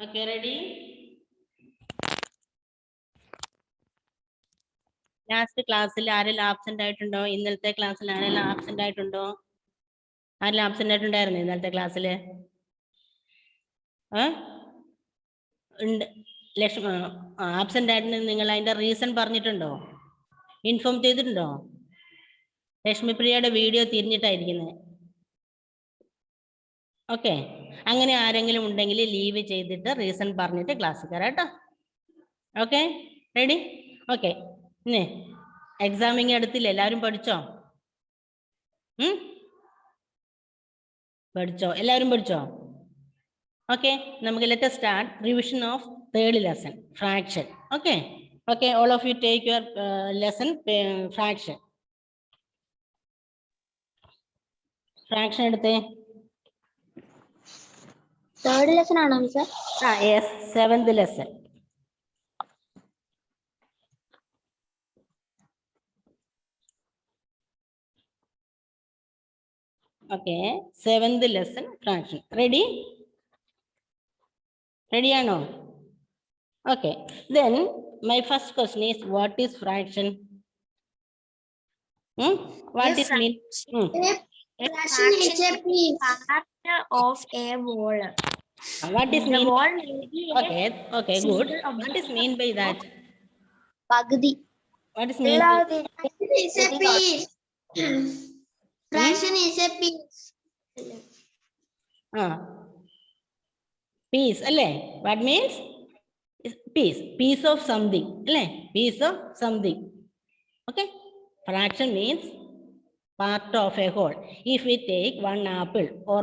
Okay, ready? Last ക്ലാസ്സിൽ ആരെല്ലാം absent ആയിട്ടുണ്ടോ? ഇന്നലത്തെ ക്ലാസ്സിൽ ആരെല്ലാം ആബ്സെന്റ് ആയിട്ടുണ്ടോ? ആരെല്ലാം ആബ്സെന്റ് ആയിട്ടുണ്ടായിരുന്നു ഇന്നലത്തെ ക്ലാസ്സിൽ? ഉണ്ട്. ലക്ഷ്മ ആബ്സെന്റ് ആയിട്ട് നിങ്ങൾ അതിന്റെ റീസൺ പറഞ്ഞിട്ടുണ്ടോ? ഇൻഫോം ചെയ്തിട്ടുണ്ടോ? ലക്ഷ്മിപ്രിയയുടെ വീഡിയോ തിരിഞ്ഞിട്ടായിരിക്കുന്നത്. ഓക്കെ, അങ്ങനെ ആരെങ്കിലും ഉണ്ടെങ്കിൽ ലീവ് ചെയ്തിട്ട് റീസൺ പറഞ്ഞിട്ട് ക്ലാസ് കയറാം കേട്ടോ. Okay, ready? ഓക്കെ, ഇന്നേ എക്സാമിങ് എടുത്തില്ല, എല്ലാവരും പഠിച്ചോ? പഠിച്ചോ? എല്ലാവരും പഠിച്ചോ? ഓക്കെ, നമുക്ക് let us start revision of third lesson, fraction. Okay, okay, all of you take your lesson, fraction. Fraction എടുത്തേ. Third lesson ആണോ miss? Yes, 7th lesson. Okay, 7th lesson, fraction. Ready? Ready or no? Okay, then my first question is, what is fraction? What is mean? Fraction is a part of a whole. What is The mean? whole may be Okay, okay, good. What is mean by that? പകുതി. What is mean? Fraction is a piece. Fraction is a piece. Piece, alle? What means? Piece. Piece of something, alle? Piece of something. Okay. Fraction means part of a whole. If we take one apple or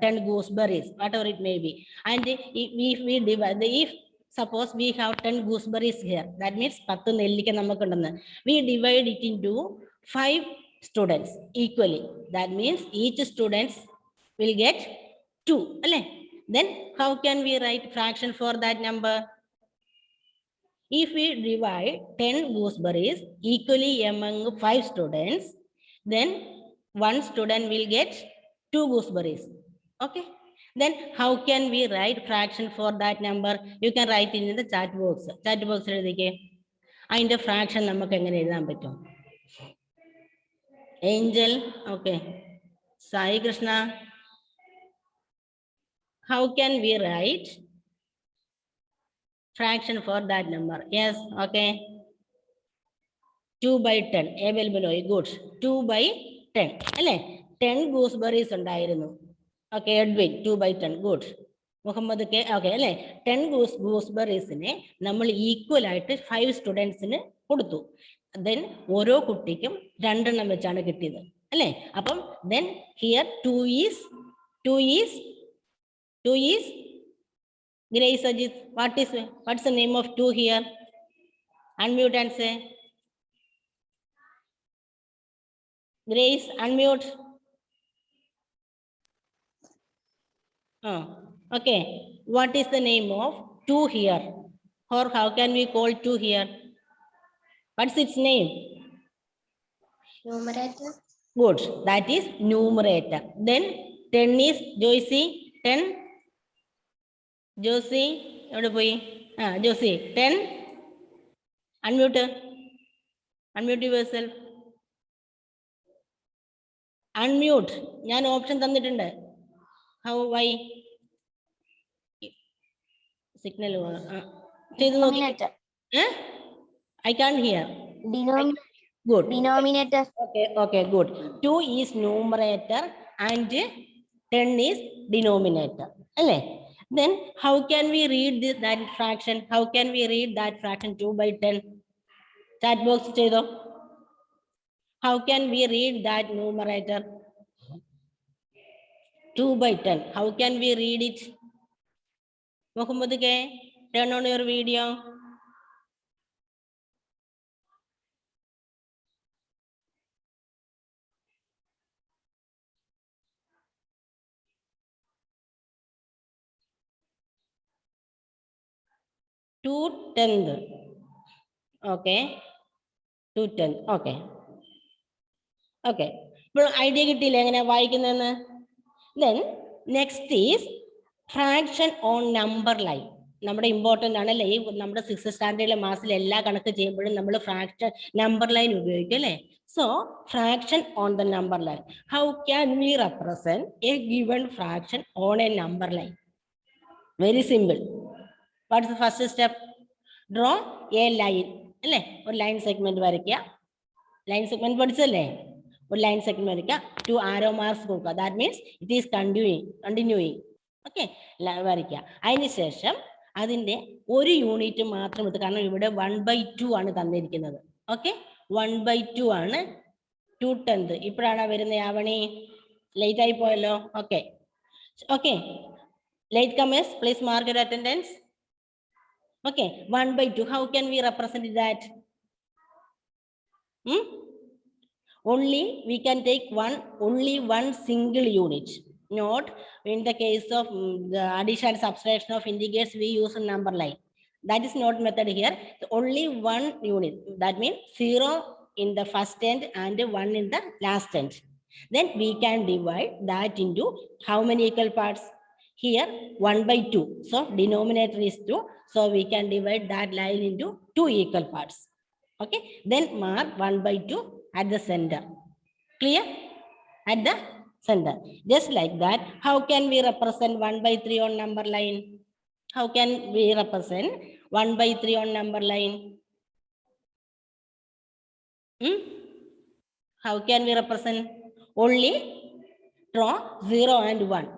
10 gooseberries, whatever it may be, and if we divide, if suppose we have 10 gooseberries here, that means 10 നെല്ലിക്ക നമുക്കുണ്ടെന്ന്. We divide it into 5 students equally. That means each student will get 2. Then how can we write fraction for that number? If we divide 10 gooseberries equally among 5 students, then one student will get 2 gooseberries. Okay. Then how can we write fraction for that number? You can write it in the chat box. Chat box എഴുതിക്കേ. അതിന്റെ fraction നമുക്ക് എങ്ങനെ എഴുതാൻ പറ്റും? Angel, okay. Sai Krishna, how can we write fraction for that number? Yes, okay. 2 by 10 available. Good. 2 by 10 അല്ലേ? 10 gooseberries ഉണ്ടായിരുന്നു. Okay, Edwin 2 by 10. Good. Muhammad K, okay അല്ലേ? 10 gooseberriesനെ നമ്മൾ equal ആയിട്ട് 5 സ്റ്റുഡൻസിന് കൊടുത്തു. ദെൻ ഓരോ കുട്ടിക്കും 2 എണ്ണം വെച്ചാണ് കിട്ടിയത് അല്ലേ? അപ്പം then here 2 is Grace Ajit. What's the name of 2 here? Unmute and say. Grace, unmute. Okay. What is the name of 2 here? Or how can we call 2 here? What's its name? Numerator. Good. That is numerator. Then 10 is Joyce. 10. Josie. Josie. 10. Unmute. Unmute yourself. Unmute. ഞാൻ option തന്നിട്ടുണ്ട്. How, why? Signal. Denominator. I can't hear. Good. Denominator. Okay, good. 2 is numerator and 10 is denominator. Then how can we read that fraction? How can we read that fraction 2 by 10? Chat box chedo. How can we read that numerator? 2 by 10. How can we read it? Muhammad K, turn on your video. Two tenth. Okay. 2/10. Okay. ഇപ്പോൾ idea കിട്ടിയില്ല എങ്ങനെ വായിക്കുന്നതെന്ന്. Then next is fraction on number line നമ്മുടെ important ആണ് അല്ലേ? ഈ നമ്മുടെ 6th സ്റ്റാൻഡേർഡിലെ മാസിൽ എല്ലാ കണക്ക് ചെയ്യുമ്പോഴും നമ്മൾ ഫ്രാക്ഷൻ നമ്പർ ലൈൻ ഉപയോഗിക്കും അല്ലേ? So fraction on the number line. How can we represent a given fraction on a number line? Very simple. What is the first step? Draw a line അല്ലേ? ഒരു line segment വരയ്ക്കുക. Line segment പഠിച്ചല്ലേ? ഒരു line segment വരയ്ക്കുക. 2 arrow marks കൊടുക്കുക. That means it is continuing. Okay, വരയ്ക്കുക. അതിനുശേഷം അതിൻ്റെ ഒരു യൂണിറ്റ് മാത്രം എടുത്ത്, കാരണം ഇവിടെ 1/2 ആണ് തന്നിരിക്കുന്നത്. ഓക്കെ, 1/2 ആണ് 2/10. ഇപ്പോഴാണ് വരുന്ന ആവണി? ലേറ്റ് ആയി പോയല്ലോ. Okay okay, late comers please mark your attendance. Okay, 1/2. How can we represent that? Only we can take only one single unit. Not in the case of the addition and subtraction of integers, we use a number line. That is not method here. Only one unit. That means 0 in the first end and 1 in the last end. Then we can divide that into how many equal parts? Here 1/2. So denominator is 2. So we can divide that line into 2 equal parts. Okay. Then mark 1/2 at the center. Clear? At the center. Just like that, how can we represent 1/3 on number line? How can we represent 1/3 on number line? How can we represent? Only draw 0 and 1.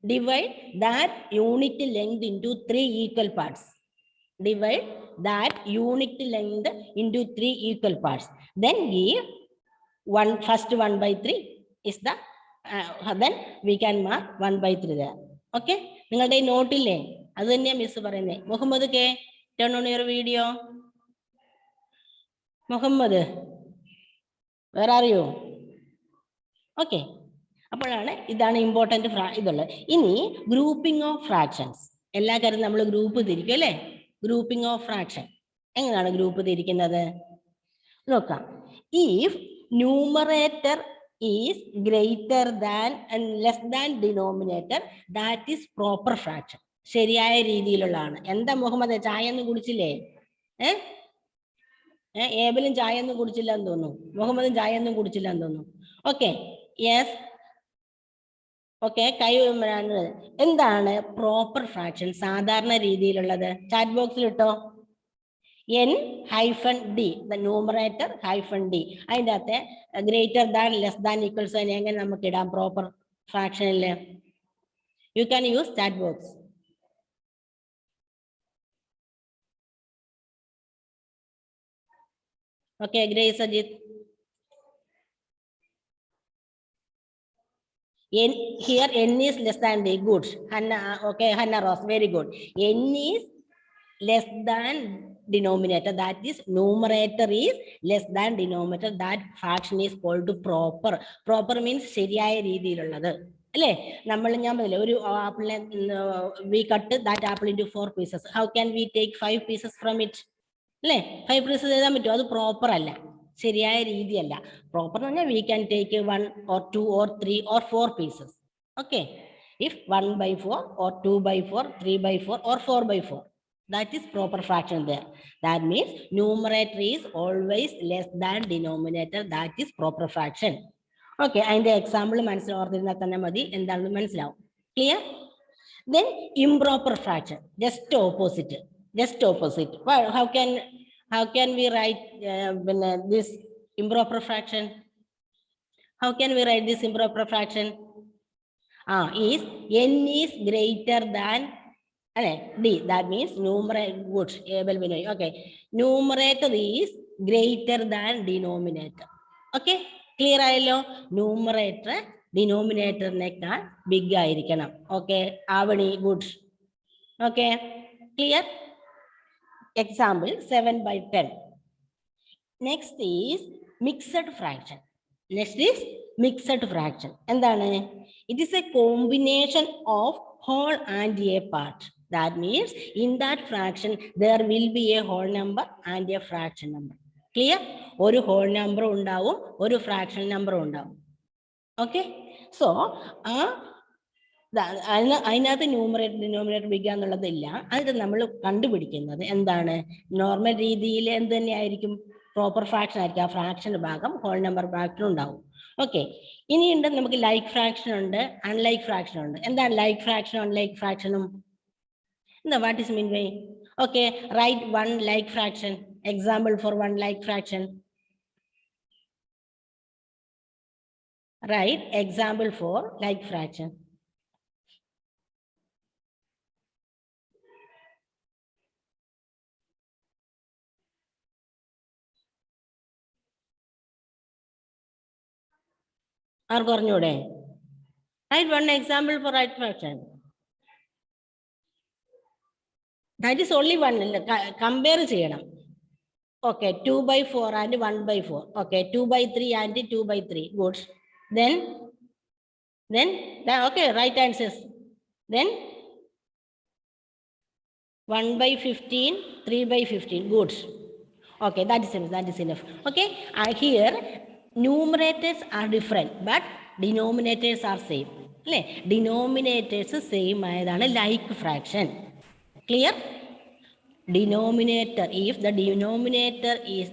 Divide that unit length into 3 equal parts. Divide that unit length into 3 equal parts. Then give first 1/3 is the then we can mark 1/3 there. Okay, നിങ്ങളുടെ നോട്ടില്ലേ? അത് തന്നെയാ miss പറയുന്നത്. Muhammad K, turn on your video. Muhammad, where are you? Okay, അപ്പോഴാണ് ഇതാണ് important ഇതുള്ളത്. ഇനി grouping of fractions. എല്ലാ കാര്യം നമ്മൾ ഗ്രൂപ്പ് തിരിക്കും അല്ലേ? ഗ്രൂപ്പിംഗ് ഓഫ് ഫ്രാക്ഷൻ എങ്ങനെയാണ് ഗ്രൂപ്പ് തിരിക്കുന്നത്? നോക്കാം. If numerator is greater than and less than denominator, that is proper fraction. ശരിയായ രീതിയിലുള്ളതാണ്. എന്താ മുഹമ്മദ്, ചായ ഒന്നും കുടിച്ചില്ലേ? ഏബലും ചായ ഒന്നും കുടിച്ചില്ല എന്ന് തോന്നുന്നു. മുഹമ്മദും ചായ ഒന്നും കുടിച്ചില്ല എന്ന് തോന്നുന്നു. Okay, yes, okay. എന്താണ് പ്രോപ്പർ ഫ്രാക്ഷൻ സാധാരണ രീതിയിലുള്ളത്? ചാറ്റ് ബോക്സിൽ ഇട്ടോ. n-d, the numerator -d. അതിൻ്റെ അകത്തെ greater than less than equals എങ്ങനെ നമുക്ക് ഇടാം പ്രോപ്പർ ഫ്രാക്ഷനിൽ? You can use chat box. Okay, Grace Ajith. Here n is less than d. Good. Hannah, okay, Hannah Ross, very good. N is less than denominator, that is numerator is less than denominator. That fraction is called proper. Proper means ശരിയായ രീതിയിലുള്ളത് അല്ലേ? ഞാൻ പറഞ്ഞില്ലേ, ഒരു ആപ്പിളിനെ we cut that apple into 4 pieces. How can we take 5 pieces from it? അല്ലേ? 5 pieces എഴുതാൻ പറ്റുമോ? അത് പ്രോപ്പർ അല്ല, ശരിയായ രീതിയല്ല. പ്രോപ്പർ എന്ന് പറഞ്ഞാൽ we can take 1 or 2 or 3 or 4 pieces. Okay, if 1/4 or 2/4, 3/4 or 4/4, that is proper fraction there. That means numerator is always less than denominator. That is proper fraction. Okay, അതിന്റെ example മനസ്സിലോർത്തിരുന്നാൽ തന്നെ മതി, എന്താണെന്ന് മനസ്സിലാവും. Clear? Then improper fraction, just opposite. How can we write this improper fraction? How can we write this improper fraction? Is n is greater than d. That means numerator. Good, able we know. Okay, numerator is greater than denominator. Okay, clear ആയല്ലോ? numerator denominator-നേക്കാൾ big ആയിരിക്കണം. Okay, Avani, good. Okay, clear? Example 7/10. Next is mixed fraction. എന്താണ്? It is a combination of whole and a part. That means in that fraction there will be a whole number and a fraction number. Clear? ഒരു whole number ഉണ്ടാവും, ഒരു fraction number ഉണ്ടാവും. Okay, so അതിനകത്ത് numerator denominator big എന്നുള്ളതില്ല. അത് നമ്മൾ കണ്ടുപിടിക്കുന്നത് എന്താണ്? Normal രീതിയിൽ എന്ത് തന്നെയായിരിക്കും? പ്രോപ്പർ ഫ്രാക്ഷൻ ആയിരിക്കും. ആ ഫ്രാക്ഷന്റെ ഭാഗം ഹോൾ നമ്പർ ബ്രാക്കറ്റിൽ ഉണ്ടാവും. ഓക്കെ, ഇനിയുണ്ട് നമുക്ക് ലൈക്ക് ഫ്രാക്ഷൻ ഉണ്ട്, അൺലൈക്ക് ഫ്രാക്ഷൻ ഉണ്ട്. എന്താണ് ലൈക്ക് ഫ്രാക്ഷനും അൺലൈക്ക് ഫ്രാക്ഷനും? എന്താ, what is mean by? Okay, write one like fraction. Example for one like fraction. Write example for like fraction. ആർക്ക് പറഞ്ഞൂടെ? Write one example for right fraction. That is only one. Compare ചെയ്യണം. Okay, 2/4 and 1/4. Okay, 2/3 and 2/3. Good. Then okay, right answers. Then 1/15, 3/15. Good. Okay, that is enough. Okay, here numerators are different, but denominators are same. Denominators same ആയതാണ് like fraction. Clear? Denominator, if the denominator is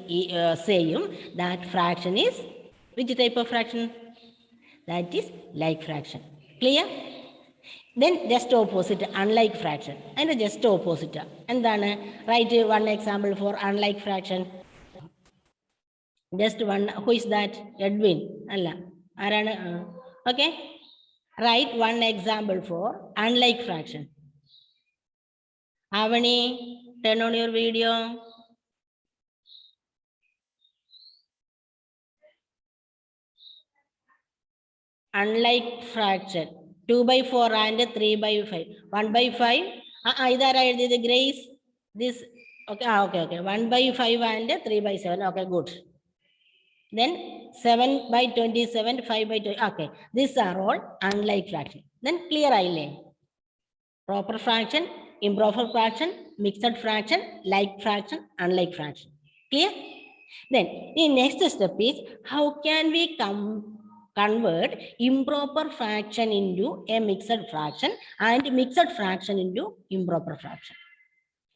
same, that fraction is which type of fraction? That is like fraction. Clear? Then just opposite, unlike fraction. And just opposite. And then write one example for unlike fraction. Just one. Who is that? Edwin. Allah. Arana. Okay. Write one example for unlike fraction. Avani, turn on your video. Unlike fraction. 2/4 and 3/5. 1/5. Either I did the Grace. This. Okay. Okay. 1/5 and 3/7. Okay, good. Then 7/27, 5/20. Okay. These are all unlike fraction. Then clear I. Proper fraction, improper fraction, mixed fraction, like fraction, unlike fraction. Clear? Then the next step is how can we convert improper fraction into a mixed fraction and mixed fraction into improper fraction.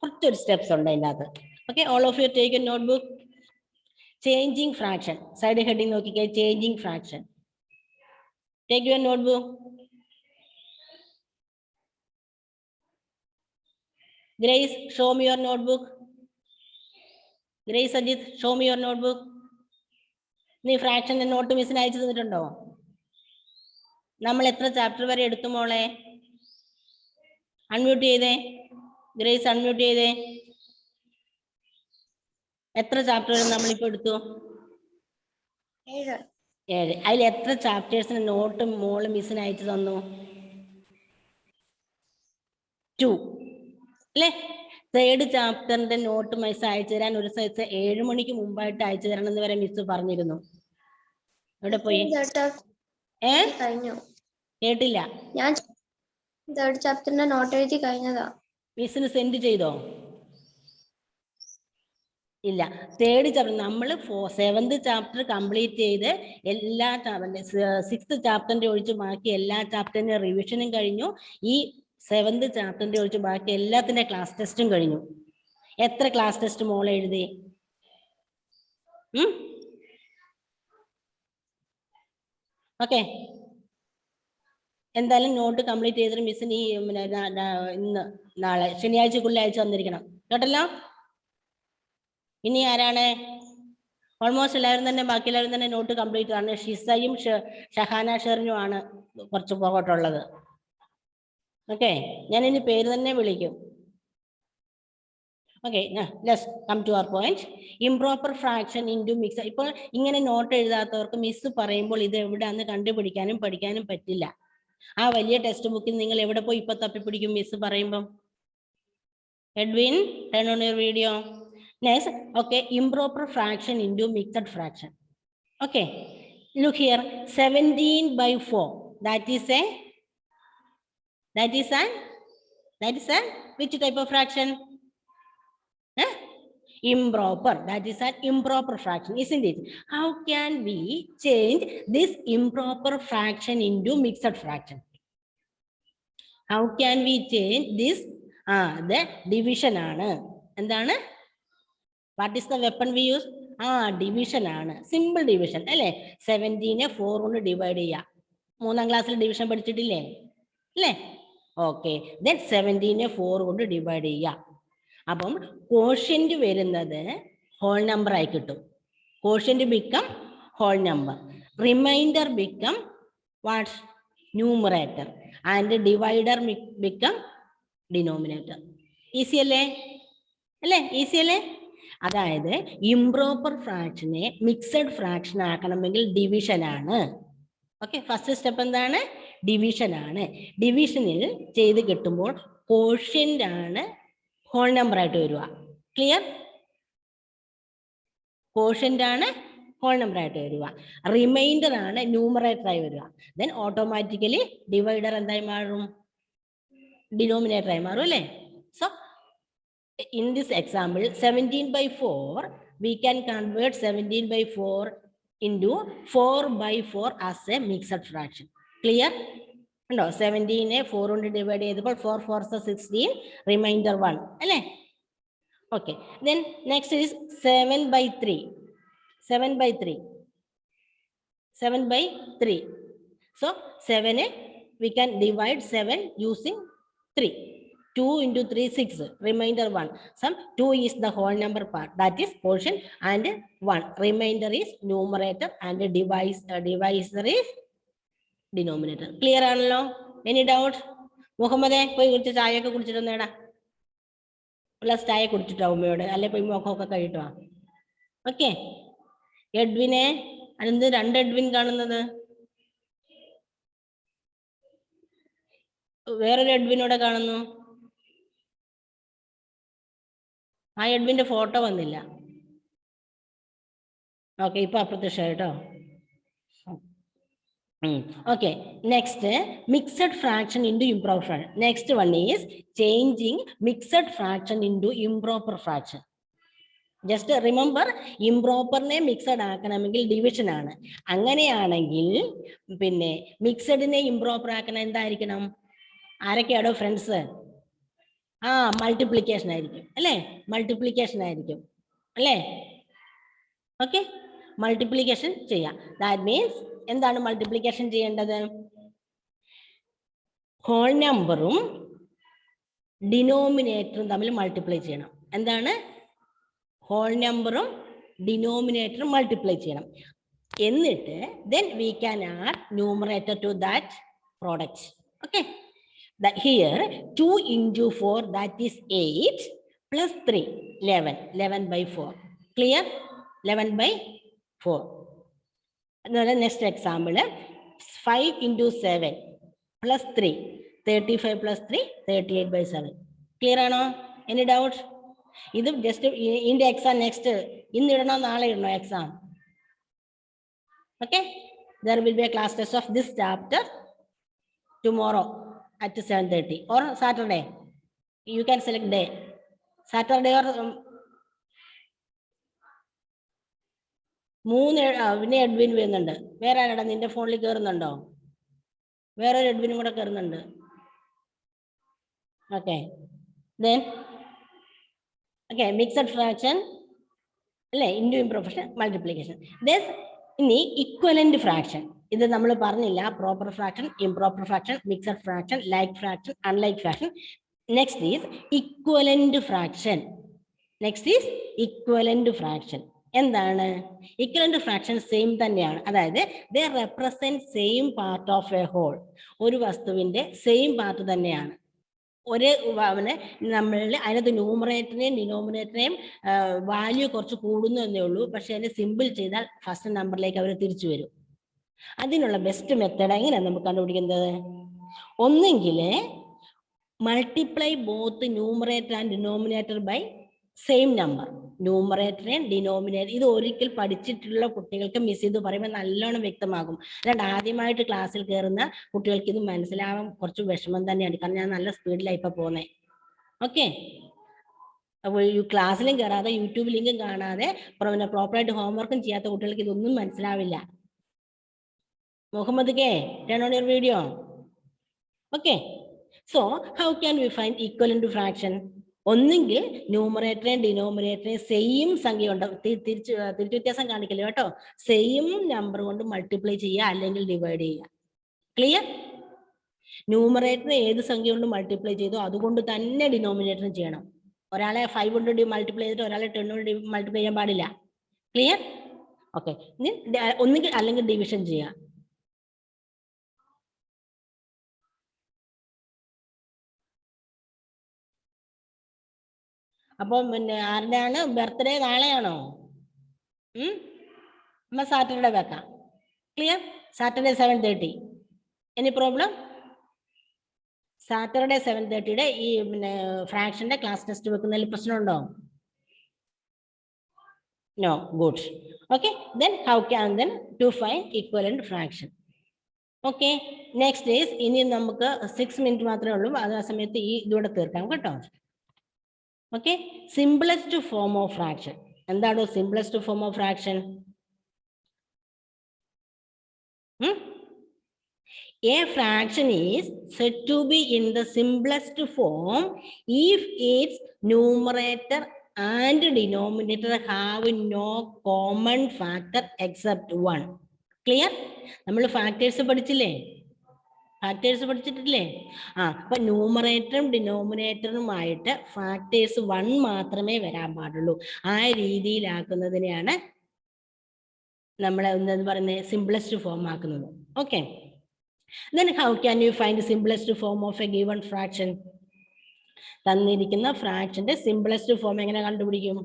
What steps on that? Okay, all of you take a notebook. Changing fraction. Side heading okay, changing fraction. Take your notebook. Grace, show me your notebook. Grace Ajit, show me your notebook. നീ ഫ്രാക്ഷന്റെ not മിസ്സിന് അയച്ചു തന്നിട്ടുണ്ടോ? നമ്മൾ എത്ര chapter വരെ എടുത്തു മോളെ? Unmute ചെയ്തേ. Grace unmute ചെയ്തേ. എത്ര ചാപ്റ്റർ വരെ നമ്മളിപ്പോ എടുത്തു? 7. അതിൽ എത്ര ചാപ്റ്റേഴ്സിന് നോട്ട് മോള് മിസ്സിന് അയച്ചു തന്നു? 2 അല്ലേ? 3rd ചാപ്റ്ററിന്റെ നോട്ട് മിസ് അയച്ചു തരാൻ ഒരു ദിവസം 7 മണിക്ക് മുമ്പായിട്ട് അയച്ചു തരണം എന്ന് വരെ മിസ് പറഞ്ഞിരുന്നു. എവിടെ പോയി? കേട്ടില്ല. ഞാൻ 3rd ചാപ്റ്ററിന്റെ നോട്ട് എഴുതി കഴിഞ്ഞതാ. മിസ്സിന് സെൻഡ് ചെയ്തോ? ഇല്ല. 3rd ചാപ്റ്റർ നമ്മൾ 7th ചാപ്റ്റർ കംപ്ലീറ്റ് ചെയ്ത് എല്ലാ 6th ചാപ്റ്ററിന്റെ ഒഴിച്ച് ബാക്കി എല്ലാ ചാപ്റ്ററിന്റെ റിവിഷനും കഴിഞ്ഞു. ഈ 7th ചാപ്റ്ററിന്റെ ഒഴിച്ച് ബാക്കി എല്ലാത്തിന്റെ ക്ലാസ് ടെസ്റ്റും കഴിഞ്ഞു. എത്ര ക്ലാസ് ടെസ്റ്റ് മോൾ എഴുതി? ഓക്കെ, എന്തായാലും നോട്ട് കംപ്ലീറ്റ് ചെയ്തിട്ട് മിസ്സിന് ഈ ഇന്ന് നാളെ ശനിയാഴ്ചക്കുള്ളിൽ അയച്ചു തന്നിരിക്കണം കേട്ടല്ലോ. ഇനി ആരാണ്? ഓൾമോസ്റ്റ് എല്ലാവരും തന്നെ, ബാക്കി എല്ലാവരും തന്നെ നോട്ട് കംപ്ലീറ്റ് ആണ്. ഷിസയും ഷഹാന ഷെറിനും ആണ് കുറച്ച് പുറകോട്ടുള്ളത്. ഓക്കെ, ഞാൻ ഇനി പേര് തന്നെ വിളിക്കും. Okay, let's come to our point. Improper fraction into mix. ഇപ്പോൾ ഇങ്ങനെ നോട്ട് എഴുതാത്തവർക്ക് മിസ് പറയുമ്പോൾ ഇത് എവിടെയാന്ന് കണ്ടുപിടിക്കാനും പഠിക്കാനും പറ്റില്ല. ആ വലിയ ടെക്സ്റ്റ് ബുക്കിൽ നിങ്ങൾ എവിടെ പോയി ഇപ്പൊ തപ്പിപ്പിടിക്കും മിസ് പറയുമ്പം? Edwin, turn on your video. Next, okay, improper fraction into mixed fraction. Okay, look here, 17/4. That is which type of fraction? Improper. That is an improper fraction, isn't it? How can we change this improper fraction into mixed fraction? How can we change this? the division ആണ്. എന്താണ്? What is the weapon we use? Division ആണ്. Simple division അല്ലേ? 17 4 കൊണ്ട് divide ചെയ്യാം. 3ാം ക്ലാസ്സിൽ division പഠിച്ചിട്ടില്ലേ? അല്ലേ? Okay. Then 17 4 കൊണ്ട് divide ചെയ്യാം. അപ്പം കോഷ്യന്റ് വരുന്നത് ഹോൾ നമ്പർ ആയി കിട്ടും. Quotient become whole number. Remainder become what? Numerator. And divider become denominator. Easy അല്ലേ? അല്ലേ? ഈസി അല്ലേ? അതായത് ഇംപ്രോപ്പർ ഫ്രാക്ഷനെ മിക്സഡ് ഫ്രാക്ഷൻ ആക്കണമെങ്കിൽ ഡിവിഷൻ ആണ്. ഓക്കെ, ഫസ്റ്റ് സ്റ്റെപ്പ് എന്താണ്? ഡിവിഷൻ ആണ്. ഡിവിഷനിൽ ചെയ്ത് കിട്ടുമ്പോൾ കോഷ്യന്റ് ആണ് ഹോൾ നമ്പർ ആയിട്ട് വരിക. ക്ലിയർ? കോഷ്യന്റ് ആണ് ഹോൾ നമ്പർ ആയിട്ട് വരിക. റിമൈൻഡർ ആണ് ന്യൂമറേറ്റർ ആയി വരിക. ദെൻ ഓട്ടോമാറ്റിക്കലി ഡിവൈഡർ എന്തായി മാറും? ഡിനോമിനേറ്റർ ആയി മാറും അല്ലേ? So in this example 17/4 we can convert 17/4 into 4/4 as a mixed fraction. Clear? No, 17 4 കൊണ്ട് ഡിവൈഡ് ചെയ്തപ്പോൾ 4 4 16, remainder 1 അല്ലേ? Okay, then next is 7/3. 7/3. So 7 we can divide 7 using 3. 2 into 3 6, remainder 1. Some 2 is the whole number part, that is quotient, and 1 remainder is numerator and divisor is denominator. Clear ആണല്ലോ? Any doubt? മുഹമ്മദേ പോയി കുടിച്ച് ചായയൊക്കെ കുടിച്ചിട്ട് വന്നേടാ. Plus ചായ കുടിച്ചിട്ടോ ഉമ്മയോട്, അല്ലെ പോയി മുഖമൊക്കെ കഴിട്ടോ. ഓക്കെ. എഡ്വിനെ, അതെന്ത് 2 എഡ്വിൻ കാണുന്നത്? വേറൊരു എഡ്വിനോടെ കാണുന്നു. ആ എഡ്വിന്റെ ഫോട്ടോ വന്നില്ല. ഓക്കെ, ഇപ്പൊ അപ്രത്യക്ഷ കേട്ടോ. Okay, next mixed fraction into improper fraction. Next one is changing mixed fraction into improper fraction. Just remember, improper-നെ mixed ആക്കണമെങ്കിൽ ഡിവിഷൻ ആണ്. അങ്ങനെയാണെങ്കിൽ പിന്നെ മിക്സഡിനെ ഇംപ്രോപ്പർ ആക്കണം എന്തായിരിക്കണം? ആരൊക്കെയാണോ ഫ്രണ്ട്സ്? മൾട്ടിപ്ലിക്കേഷൻ ആയിരിക്കും അല്ലേ? മൾട്ടിപ്ലിക്കേഷൻ ആയിരിക്കും അല്ലേ? ഓക്കെ, മൾട്ടിപ്ലിക്കേഷൻ ചെയ്യാം. ദാറ്റ് മീൻസ് എന്താണ് മൾട്ടിപ്ലിക്കേഷൻ ചെയ്യേണ്ടത്? ഹോൾ നമ്പറും ഡിനോമിനേറ്ററും തമ്മിൽ മൾട്ടിപ്ലൈ ചെയ്യണം. എന്താണ്? ഹോൾ നമ്പറും ഡിനോമിനേറ്ററും മൾട്ടിപ്ലൈ ചെയ്യണം. എന്നിട്ട് then we can add numerator to that product. Okay, that here 2 into 4, that is 8, plus 3 11. 11/4. Clear? 11/4. Next example, 5 into 7 plus 3, 35 plus 3, 38/7. Clear ആണോ? Any doubt? ഇത് ജസ്റ്റ് ഇതിന്റെ എക്സാം നെക്സ്റ്റ് ഇന്ന് ഇടണോ നാളെ ഇടണോ exam? Okay, there will be a class test of this chapter tomorrow at 7:30 or Saturday. You can select day, Saturday or പിന്നെ Edwin വരുന്നുണ്ട്. വേറെ ആരാടാ നിന്റെ ഫോണിൽ കയറുന്നുണ്ടോ? വേറൊരു എഡ്വിനും കൂടെ കയറുന്നുണ്ട്. Okay, then okay, mixed fraction അല്ലേ? Into improper fraction, multiplication. Then ഇനി ഇക്വലന്റ് ഫ്രാക്ഷൻ. ഇത് നമ്മൾ പറഞ്ഞില്ല. Proper fraction, improper fraction, mixed fraction, like fraction, unlike fraction. Next is equivalent fraction. എന്താണ് ഇക്വലന്റ് ഫ്രാക്ഷൻ? സെയിം തന്നെയാണ്. അതായത് they represent same part of a whole. ഒരു വസ്തുവിന്റെ same part തന്നെയാണ്. ഒരേ നമ്മളിൽ അതിനകത്ത് ന്യൂമറേറ്ററിനെയും ഡിനോമിനേറ്ററിനെയും വാല്യൂ കുറച്ച് കൂടുന്നു എന്നേ ഉള്ളൂ. പക്ഷെ അതിനെ സിമ്പിൾ ചെയ്താൽ ഫസ്റ്റ് നമ്പറിലേക്ക് അവർ തിരിച്ചു വരും. അതിനുള്ള ബെസ്റ്റ് മെത്തേഡ് എങ്ങനെയാണ് നമുക്ക് കണ്ടുപിടിക്കുന്നത്? ഒന്നെങ്കിൽ multiply both numerator and denominator by same number. Numerator and denominator ഇത് ഒരിക്കൽ പഠിച്ചിട്ടുള്ള കുട്ടികൾക്ക് മിസ് ചെയ്ത് പറയുമ്പോൾ നല്ലോണം വ്യക്തമാകും. അല്ലാണ്ട് ആദ്യമായിട്ട് ക്ലാസ്സിൽ കയറുന്ന കുട്ടികൾക്ക് ഇത് മനസ്സിലാവാൻ കുറച്ച് വിഷമം തന്നെയാണ്. കാരണം ഞാൻ നല്ല സ്പീഡിലാണ് ഇപ്പൊ പോന്നെ. ഓക്കെ, അപ്പോൾ ക്ലാസ്സിലും കയറാതെ യൂട്യൂബ് ലിങ്കും കാണാതെ പ്രോപ്പറായിട്ട് ഹോംവർക്കും ചെയ്യാത്ത കുട്ടികൾക്ക് ഇതൊന്നും മനസ്സിലാവില്ല. Muhammad K, turn on your video. Okay, so how can we find equivalent fraction? ഒന്നുകിൽ ന്യൂമറേറ്ററേയും ഡിനോമിനേറ്ററേയും സെയിം സംഖ്യ കൊണ്ട് തിരിച്ചു വ്യത്യാസം കാണിക്കില്ല കേട്ടോ, സെയിം നമ്പർ കൊണ്ട് മൾട്ടിപ്ലൈ ചെയ്യുക അല്ലെങ്കിൽ ഡിവൈഡ് ചെയ്യുക. ക്ലിയർ? ന്യൂമറേറ്റർ ഏത് സംഖ്യ കൊണ്ട് മൾട്ടിപ്ലൈ ചെയ്തോ അതുകൊണ്ട് തന്നെ ഡിനോമിനേറ്ററും ചെയ്യണം. ഒരാളെ 5 കൊണ്ട് മൾട്ടിപ്ലൈ ചെയ്തിട്ട് ഒരാളെ 10 കൊണ്ട് മൾട്ടിപ്ലൈ ചെയ്യാൻ പാടില്ല. ക്ലിയർ? ഓക്കെ, ഒന്നുകിൽ അല്ലെങ്കിൽ ഡിവിഷൻ ചെയ്യുക. അപ്പം പിന്നെ ആരുടെയാണ് ബർത്ത്ഡേ? നാളെയാണോ? നമ്മ സാറ്റർഡേ വെക്കാം. Clear? Saturday 7:30. Any problem? Saturday 7:30 ഈ പിന്നെ ഫ്രാക്ഷന്റെ ക്ലാസ് ടെസ്റ്റ് വെക്കുന്നതിൽ പ്രശ്നമുണ്ടോ? No, good. Okay, then how can then to find equivalent fraction? Okay, next is ഇനി നമുക്ക് 6 മിനിറ്റ് മാത്രമേ ഉള്ളൂ, ആ സമയത്ത് ഈ ഇതൂടെ തീർക്കാം കേട്ടോ. Okay, simplest form of fraction. എന്താണോ simplest form of fraction? A fraction is said to be in the simplest form if its numerator and denominator have no common factor except one. Clear? നമ്മൾ factors പഠിച്ചില്ലേ? പഠിച്ചിട്ടില്ലേ? അപ്പൊ ന്യൂമറേറ്ററും ഡിനോമിനേറ്ററുമായിട്ട് factors 1 മാത്രമേ വരാൻ പാടുള്ളൂ. ആ രീതിയിലാക്കുന്നതിനെയാണ് നമ്മൾ എന്താ പറയുന്നത്, സിംപ്ലസ്റ്റ് ഫോം ആക്കുന്നത്. Okay, then how can you find the simplest form of a given fraction? തന്നിരിക്കുന്ന ഫ്രാക്ഷന്റെ സിംപ്ലസ്റ്റ് ഫോം എങ്ങനെ കണ്ടുപിടിക്കും?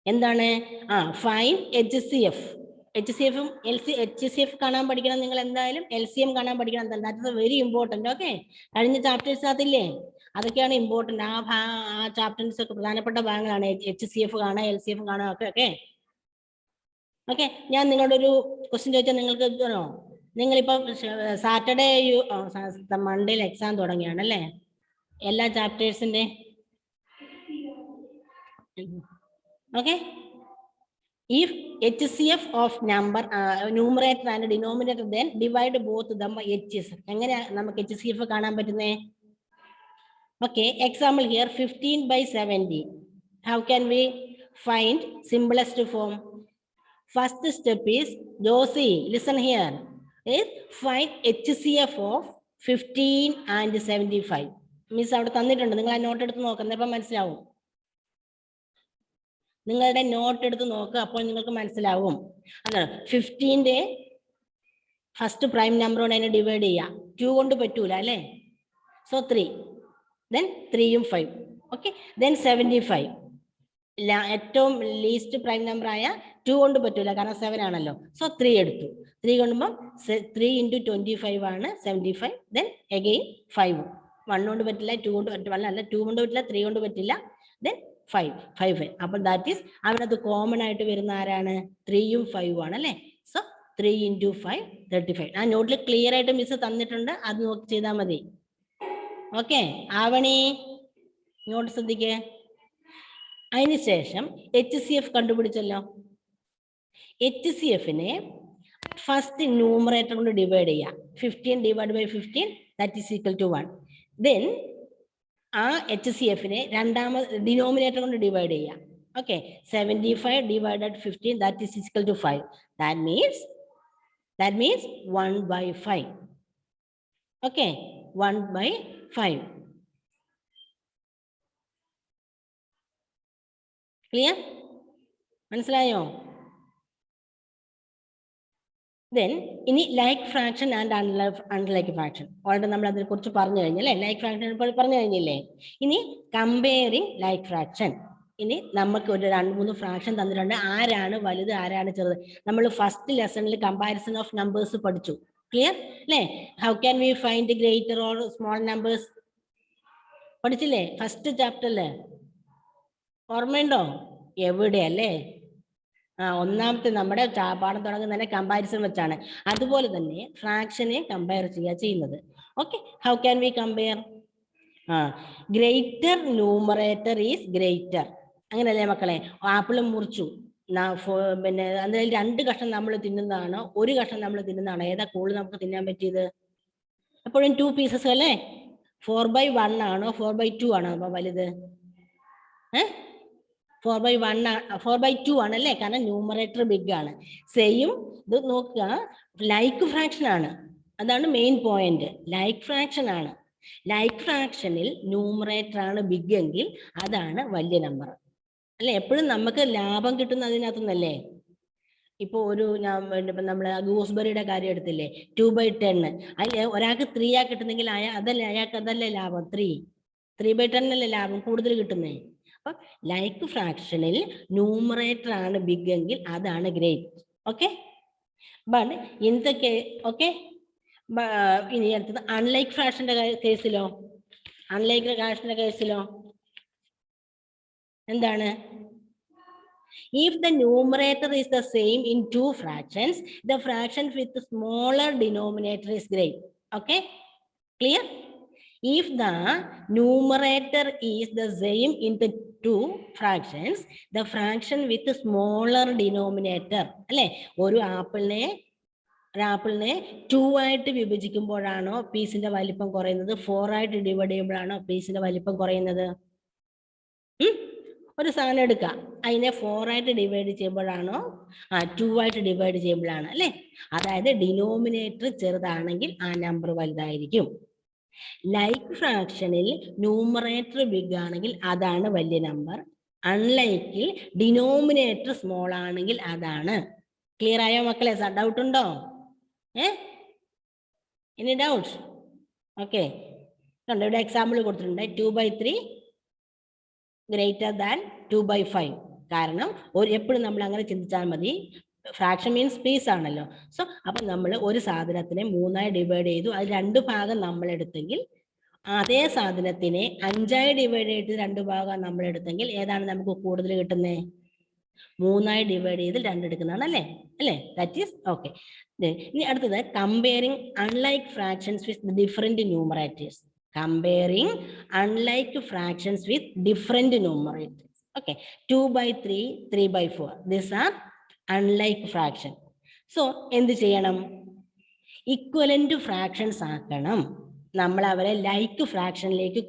എന്താണ്? Find HCF. HCFും HCF കാണാൻ പഠിക്കണം നിങ്ങൾ, എന്തായാലും LCM കാണാൻ പഠിക്കണം. That very important. ഓക്കെ, കഴിഞ്ഞ ചാപ്റ്റേഴ്സിനകത്തില്ലേ, അതൊക്കെയാണ് ഇമ്പോർട്ടന്റ്. ആ ചാപ്റ്റേഴ്സ് ഒക്കെ പ്രധാനപ്പെട്ട ഭാഗങ്ങളാണ്. HCF കാണാം, LCF കാണാം ഒക്കെ. ഓക്കെ ഓക്കെ, ഞാൻ നിങ്ങളുടെ ഒരു ക്വസ്റ്റ്യൻ ചോദിച്ചാൽ നിങ്ങൾക്ക് എത്തണോ? നിങ്ങളിപ്പോ സാറ്റർഡേ മൺഡേയിൽ എക്സാം തുടങ്ങിയാണ് അല്ലേ, എല്ലാ ചാപ്റ്റേഴ്സിന്റെ? Okay, if HCF of number numerator and denominator, then divide both them by HS. എങ്ങനെയാ നമുക്ക് HCF കാണാൻ പറ്റുന്നേ? Okay, example here 15/70. How can we find simplest form? First step is, Josie, listen here, is find HCF of 15 and 75. Miss അവിടെ തന്നിട്ടുണ്ട്, നിങ്ങൾ ആ not എടുത്ത് നോക്കാം, അപ്പം മനസ്സിലാവും. നിങ്ങളുടെ നോട്ട് എടുത്ത് നോക്കുക, അപ്പോൾ നിങ്ങൾക്ക് മനസ്സിലാവും. അതാണ് 15ന്റെ ഫസ്റ്റ് പ്രൈം നമ്പർ കൊണ്ട് അതിനെ ഡിവൈഡ് ചെയ്യാം. 2 കൊണ്ട് പറ്റൂല അല്ലേ, സോ 3, then 3യും 5. ഓക്കെ, then 75 ഏറ്റവും ലീസ്റ്റ് പ്രൈം നമ്പർ ആയ 2 കൊണ്ട് പറ്റൂല, കാരണം 7 ആണല്ലോ, സോ 3 എടുത്തു. 3 കൊണ്ടുമ്പോൾ 3 × 25 ആണ് 75. then again 5. 1 കൊണ്ട് പറ്റില്ല, 2 കൊണ്ട് പറ്റില്ല, അല്ല 2 കൊണ്ട് പറ്റില്ല, 3 കൊണ്ട് പറ്റില്ല, then 5. അപ്പൊ ദാറ്റ് ഈസ് അവനത് കോമൺ ആയിട്ട് വരുന്ന ആരാണ്? 3യും 5ഉം ആണ് അല്ലേ. സോ 3 × 5 35. ആ നോട്ടിൽ ക്ലിയർ ആയിട്ട് മിസ് തന്നിട്ടുണ്ട്, അത് നോക്കി ചെയ്താൽ മതി. ഓക്കെ, ആവണി നോട്ട് ശ്രദ്ധിക്കേ. അതിനുശേഷം HCF കണ്ടുപിടിച്ചല്ലോ. HCFനെ ഫസ്റ്റ് ന്യൂമറേറ്റർ കൊണ്ട് ഡിവൈഡ് ചെയ്യാം. 15 / 15, that is equal to 1. Then ആ HCFനെ രണ്ടാമത് ഡിനോമിനേറ്റർ കൊണ്ട് ഡിവൈഡ് ചെയ്യാം. Okay, 75 / 15, that is equal to 5. That means 1/5. Okay, 1/5. Clear? മനസ്സിലായോ? ദെൻ ഇനി like fraction and unlike fraction. Already നമ്മൾ അതിനെ കുറിച്ച് പറഞ്ഞു കഴിഞ്ഞല്ലേ, ലൈക്ക് ഫ്രാക്ഷൻ പറഞ്ഞു കഴിഞ്ഞില്ലേ. ഇനി കമ്പയറിങ് ലൈക്ക് ഫ്രാക്ഷൻ. ഇനി നമുക്ക് ഒരു 2-3 ഫ്രാക്ഷൻ തന്നിട്ടുണ്ട്, ആരാണ് വലുത് ആരാണ് ചെറുത്. നമ്മൾ ഫസ്റ്റ് ലെസണിൽ കമ്പാരിസൺ ഓഫ് നമ്പേഴ്സ് പഠിച്ചു. ക്ലിയർ അല്ലേ? How can we find greater or small numbers പഠിച്ചില്ലേ ഫസ്റ്റ് ചാപ്റ്ററില്? ഓർമ്മയുണ്ടോ? എവിടെയല്ലേ? ഒന്നാമത്തെ നമ്മുടെ പാഠം തുടങ്ങുന്ന തന്നെ കമ്പാരിസൺ വെച്ചാണ്. അതുപോലെ തന്നെ ഫ്രാക്ഷനെ കമ്പയർ ചെയ്യുന്നത്. Okay, how can V compare? Greater numerator is greater. അങ്ങനെയല്ലേ മക്കളെ? ആപ്പിൾ മുറിച്ചു, പിന്നെ അതിൽ 2 കഷ്ണം നമ്മൾ തിന്നുന്നതാണോ 1 കഷ്ണം നമ്മൾ തിന്നുന്നതാണോ ഏതാ കൂടുതൽ നമുക്ക് തിന്നാൻ പറ്റിയത്? എപ്പോഴും 2 പീസസ് അല്ലേ? 4/1 ആണോ 4/2 ആണോ അപ്പൊ വലുത്? 4/2 ആണല്ലേ, കാരണം ന്യൂമറേറ്റർ ബിഗ് ആണ്. സെയിം ഇത് നോക്കുക, ലൈക്ക് ഫ്രാക്ഷൻ ആണ്, അതാണ് മെയിൻ പോയിന്റ്. ലൈക്ക് ഫ്രാക്ഷൻ ആണ്. ലൈക്ക് ഫ്രാക്ഷനിൽ ന്യൂമറേറ്റർ ആണ് ബിഗ് എങ്കിൽ അതാണ് വലിയ നമ്പർ അല്ലെ. എപ്പോഴും നമുക്ക് ലാഭം കിട്ടുന്ന അതിനകത്തുനിന്നല്ലേ. ഇപ്പൊ ഇപ്പൊ നമ്മള് ഗൂസ്ബെറിയുടെ കാര്യം എടുത്തില്ലേ, 2/10. അതിൽ ഒരാൾക്ക് 3 ആ കിട്ടുന്നെങ്കിൽ അയാൾക്ക് അതല്ലേ ലാഭം, 3/10 അല്ലേ ലാഭം കൂടുതൽ കിട്ടുന്നേ. അപ്പൊ ലൈക്ക് ഫ്രാക്ഷനിൽ ന്യൂമറേറ്റർ ആണ് ബിഗ് എങ്കിൽ അതാണ് ഗ്രേറ്റ്. ഓക്കെ, ബട്ട് ഇന്നത്തെ ഓക്കെ. ഇനി അടുത്തത് അൺലൈക്ക് ഫ്രാക്ഷന്റെ കേസിലോ, അൺലൈക്ക് ഫ്രാക്ഷന്റെ കേസിലോ എന്താണ്? If the numerator is the same in 2 fractions, the fraction with the smaller denominator is great. Okay, clear? If the numerator is the same in the 2 fractions, the fraction with the smaller denominator, അല്ലെ, ഒരു ആപ്പിളിനെ 2 ആയിട്ട് വിഭജിക്കുമ്പോഴാണോ പീസിന്റെ വലിപ്പം കുറയുന്നത്, 4 ആയിട്ട് divide ചെയ്യുമ്പോഴാണോ പീസിന്റെ വലിപ്പം കുറയുന്നത്? ഒരു സാധനം എടുക്കാം, അതിനെ 4 ആയിട്ട് ഡിവൈഡ് ചെയ്യുമ്പോഴാണോ 2 ആയിട്ട് ഡിവൈഡ് ചെയ്യുമ്പോഴാണ് അല്ലേ. അതായത് ഡിനോമിനേറ്റർ ചെറുതാണെങ്കിൽ ആ നമ്പർ വലുതായിരിക്കും. ലൈക്ക് ഫ്രാക്ഷനിൽ ന്യൂമറേറ്റർ ബിഗ് ആണെങ്കിൽ അതാണ് വലിയ നമ്പർ. അൺലൈക്കിൽ ഡിനോമിനേറ്റർ സ്മോൾ ആണെങ്കിൽ അതാണ്. ക്ലിയർ ആയോ മക്കളെ? ഡൗട്ട് ഉണ്ടോ? Any doubt? ഓക്കെ, കണ്ടോ ഇവിടെ എക്സാമ്പിൾ കൊടുത്തിട്ടുണ്ട്. 2/3 ഗ്രേറ്റർ ദാൻ 2/5. കാരണം എപ്പോഴും നമ്മൾ അങ്ങനെ ചിന്തിച്ചാൽ മതി. ഫ്രാക്ഷൻ മീൻസ് പീസ് ആണല്ലോ. സോ അപ്പൊ നമ്മൾ ഒരു സാധനത്തിനെ 3 ആയി ഡിവൈഡ് ചെയ്തു, അത് 2 ഭാഗം നമ്മൾ എടുത്തെങ്കിൽ, അതേ സാധനത്തിനെ 5 ആയി ഡിവൈഡ് ചെയ്ത് 2 ഭാഗം നമ്മൾ എടുത്തെങ്കിൽ ഏതാണ് നമുക്ക് കൂടുതൽ കിട്ടുന്നത്? 3 ആയി ഡിവൈഡ് ചെയ്ത് 2 എടുക്കുന്നതാണ് അല്ലേ. That is okay. ഇനി അടുത്തത് comparing unlike fractions with different numerators. Comparing unlike fractions with different numerators. Okay, 2/3, 3/4. These are unlike fraction. So, എന്ത് ചെയ്യണം? Equivalent fractions ആക്കണം. നമ്മൾ അവരെ like fractionലേക്ക്